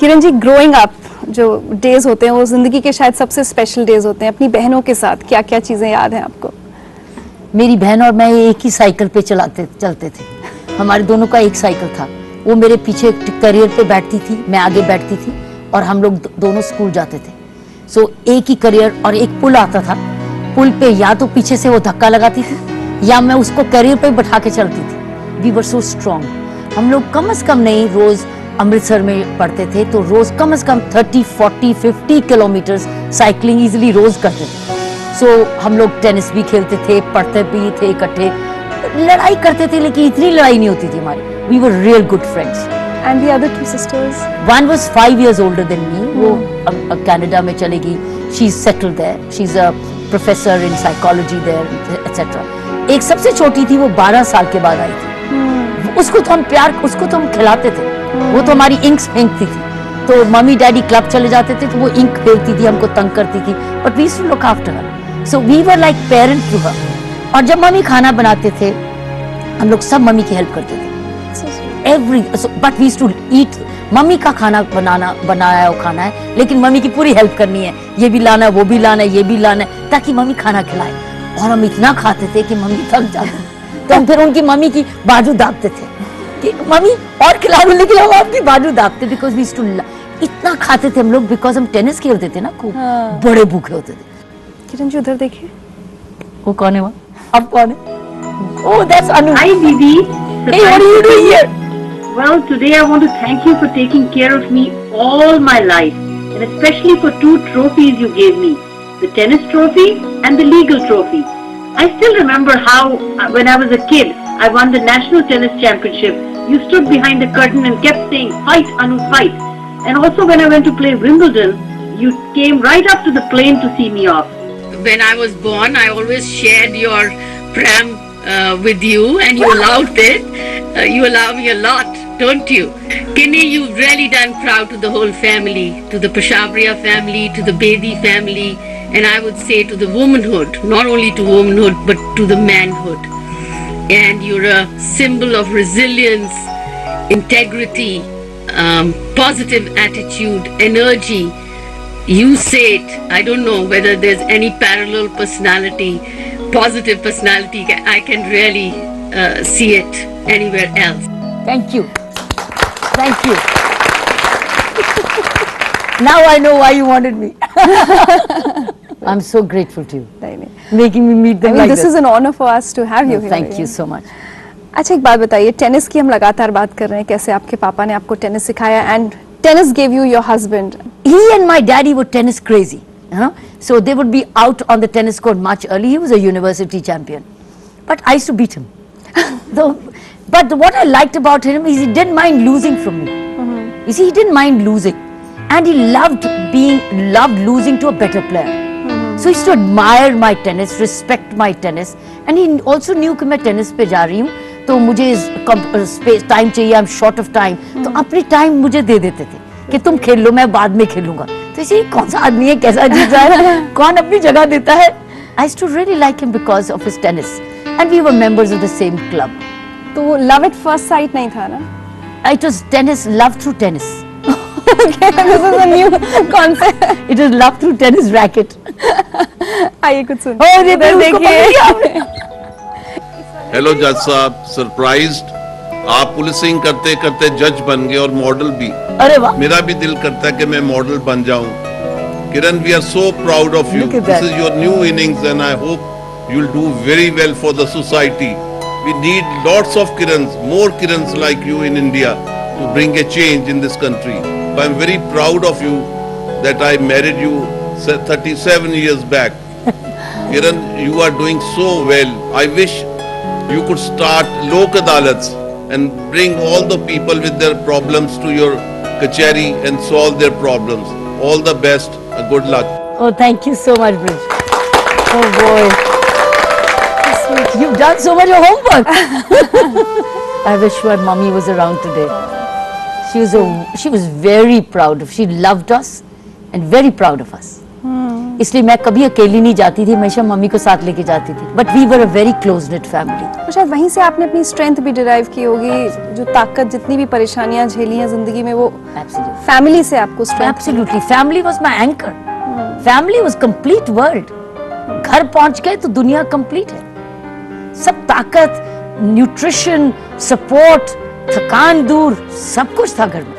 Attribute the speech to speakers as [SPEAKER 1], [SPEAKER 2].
[SPEAKER 1] Kiran ji, growing up जो days होते हैं वो जिंदगी के शायद सबसे स्पेशल डेज होते हैं। अपनी बहनों के साथ क्या क्या चीजें याद हैं आपको?
[SPEAKER 2] मेरी बहन और मैं एक ही साइकिल पे चलते थे। हमारे दोनों का एक साइकिल था। वो मेरे पीछे करियर पे बैठती थी, मैं आगे बैठती थी और हम लोग दोनों स्कूल जाते थे। सो एक ही करियर, और एक पुल आता था। पुल पे या तो पीछे से वो धक्का लगाती थी या मैं उसको करियर पे बैठा के चलती थी। We were so strong. हम लोग कम से कम नहीं, रोज अमृतसर में पढ़ते थे तो रोज कम से कम 30, 40, 50 किलोमीटर साइकिलिंग इजिली रोज करते थे। सो हम लोग टेनिस भी खेलते थे, पढ़ते भी थे इकट्ठे, लड़ाई करते थे लेकिन इतनी लड़ाई नहीं होती थी हमारी। We were real good friends.
[SPEAKER 1] And the other two sisters?
[SPEAKER 2] One was 5 years older than me. वो अब कनाडा में चलेगी. She's settled there. She's a professor in psychology there, etc. एक सबसे छोटी थी, वो 12 साल के बाद आई थी। उसको तो हम खिलाते थे। वो तो हमारी इंक्स फेंकती थी। तो मम्मी डैडी क्लब चले जाते थे तो वो इंक फेंकती थी, हमको तंग करती थी। But we used to look after her. So we were like parents to her. और जब मम्मी खाना बनाते थे, हम लोग सब मम्मी की हेल्प करते थे। But we used to eat. Mummy का खाना बनाया वो खाना है, लेकिन मम्मी की पूरी हेल्प करनी है। ये भी लाना है, वो भी लाना है, ये भी लाना है, ताकि मम्मी खाना खिलाए। और हम इतना खाते थे कि मम्मी थक जाती। तो हम फिर उनकी मम्मी की बाजू दाबते थे कि मम्मी और खिला दो, लेकिन हम आपकी बाजू दाबते। बिकॉज वी टू इतना खाते थे हम लोग, बिकॉज हम टेनिस खेलते थे ना खूब। बड़े भूखे होते थे।
[SPEAKER 1] किरण जी उधर देखिए,
[SPEAKER 2] वो कौन है वहाँ? अब कौन है? Oh, that's Anu.
[SPEAKER 3] Hi, Didi.
[SPEAKER 2] Hey, what are you doing here?
[SPEAKER 3] Well, today I want to thank you for taking care of me all my life, and especially for 2 trophies you gave me, the tennis trophy and the legal trophy. I still remember how, when I was a kid, I won the national tennis championship. You stood behind the curtain and kept saying, "Fight, Anu, fight." And also when I went to play Wimbledon, you came right up to the plane to see me off.
[SPEAKER 4] When I was born, I always shared your pram with you, and you allowed it. You allow me a lot, don't you? Kinney, you've really done proud to the whole family, to the Pashabria family, to the Bedi family, and I would say to the womanhood, not only to womanhood, but to the manhood. And you're a symbol of resilience, integrity, positive attitude, energy. You say it. I don't know whether there's any parallel personality, positive personality. I can really see it anywhere else.
[SPEAKER 2] Thank you. Thank you. Now I know why you wanted me. I'm so grateful to you. Making me meet them like
[SPEAKER 1] this is an honor for us to have you here.
[SPEAKER 2] Thank you so much.
[SPEAKER 1] अच्छा, एक बात बताइए, tennis की हम लगातार बात कर रहे हैं, कैसे आपके पापा ने आपको टेनिस सिखाया, and tennis gave you your husband.
[SPEAKER 2] He and my daddy were tennis crazy. So they would be out on the tennis court much early. He was a university champion. But I used to beat him. But what I liked about him is he didn't mind losing from me. You see, he didn't mind losing. And he loved losing to a better player. So he used to admire my tennis, respect my tennis. And he also knew कि मैं tennis पे जा रही हूँ, तो मुझे space time चाहिए, I'm short of time. तो अपनी time मुझे दे देते थे कि तुम खेल लो, मैं बाद में खेलूंगा। तो इसी कौन सा आदमी है, कैसा अजीब सा है, कौन अपनी जगह देता है। I used to really like him because of his tennis, and we were members of the same club.
[SPEAKER 1] तो वो love at first sight नहीं था ना?
[SPEAKER 2] It was tennis, love through tennis.
[SPEAKER 1] Okay, this is a new concept.
[SPEAKER 2] It was love through tennis racket.
[SPEAKER 1] आइए कुछ सुन।
[SPEAKER 2] Oh, देखिए।
[SPEAKER 5] Hello जज साहब, सरप्राइज्ड। आप पुलिसिंग करते करते जज बन गए और मॉडल भी।
[SPEAKER 2] अरे वाह।
[SPEAKER 5] मेरा भी दिल करता है कि मैं मॉडल बन जाऊं। Kiran, we are so proud of you. This is your new innings and I hope you will do very well for the society. We need lots of Kirans, more Kirans like you in India to bring a change in this country. I am very proud of you that I married you 37 years back. Kiran, you are doing so well. I wish you could start Lok Adalats and bring all the people with their problems to your kacheri and solve their problems. All the best. Good luck.
[SPEAKER 2] Oh, thank you so much, Brij. Oh boy. You've done so much of homework. I wish my mommy was around today. She was very proud of. She loved us and very proud of us. इसलिए मैं कभी अकेली नहीं जाती थी, हमेशा mummy को साथ लेके जाती थी। But we were a very close knit family.
[SPEAKER 1] तो शायद वहीं से आपने अपनी स्ट्रेंथ भी डिराइव की होगी, जो ताकत, जितनी भी परेशानियां झेली हैं जिंदगी में, वो
[SPEAKER 2] Absolutely.
[SPEAKER 1] फैमिली से आपको strength.
[SPEAKER 2] Absolutely. Family was my anchor. Family was complete world. घर पहुंच गए तो दुनिया कंप्लीट है। सब ताकत, न्यूट्रिशन, सपोर्ट, थकान दूर, सब कुछ था घर में।